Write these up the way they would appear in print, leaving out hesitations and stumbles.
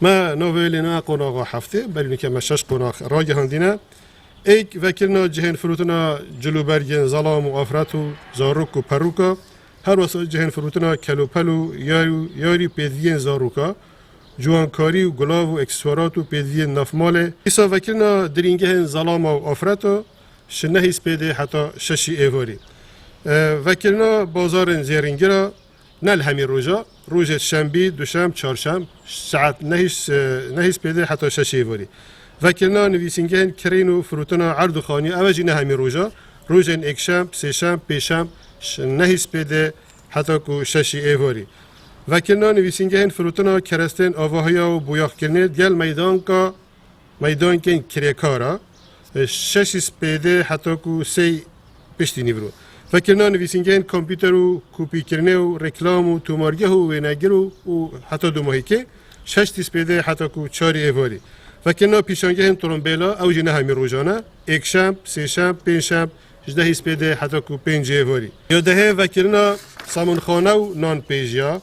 ما نویلینا قناغ هفته برای که مشش قناغ راجع هندینه ایک وکیلنا جهان فروتنا جلوبرگن ظلام و آفرت و زاروک و پروکا هر واسه جهان فروتنا کلو پلو یاری پیدین زاروکا جوانکاری و گلاو و اکسسوارات و پیدین نفماله ایسا وکیلنا درینگه ظلام و آفرت و شنهی سپیده حتی ششی ایواری وکیلنا بازار زیرینگرا نل همی روز شنبه دوشنبه چهارشنبه ساعت نهیس پیده حتی شش ایواری وکیلنا نویسینگهن کرین و فروتنا عرض و خانی اوجی نه همی روزن اکشنبه سهشنبه پیشنبه نهیس پیده حتی کو شش ایواری وکیلنا نویسینگهن فروتنا کرستن آواهیا و بویاخ کرنه گل میدان کن کریکارا شش پیده حتی کو سی پشتی نیورو وکیلنا نویسینگهن کامپیوتر و کپی کرنه و رکلام و تومارگه و وینگر و حتی دو ماهی که شش پیده حتی کو چاری ایواری وکیلنا پیشانگهن ترومبیلا اوجی نه همی روزانه اکشنبه سهشنبه پنجشنبه 18 پیده حتی کو 5 ایواری یاده وکیلنا سامانخانه و نان پیجیا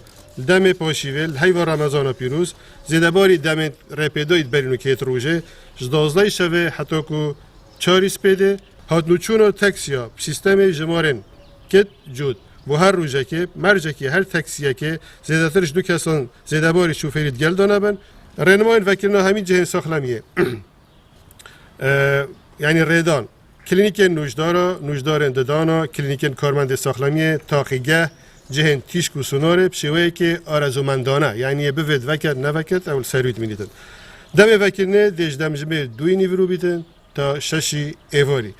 دم پاشیول هیوا رمضان پیروز زیدباری دم رپیدایت برینو کیت روزه 12 شوه حتی کو 4 پیده هاتنوچون تاکسیا سیستم جمارن کت جود و هر روزه که مرجه که هر تاکسیه که زیادترش دو کسان زیدباری شوفریت گل دانه بن رنماین وکیلنا همین جهن ساخلمیه یعنی ریدان کلینیک نوشدارن ددانا کلینیک کارمند ساخلمیه تاقیگه جهن تیشک و سوناره بشویه که آرزومندانه یعنی بفید وکر نوکت اول سرویت میدیدن دم وکیلنه دیج دم جمعه دوی نیورو بیدن تا ششی ایواری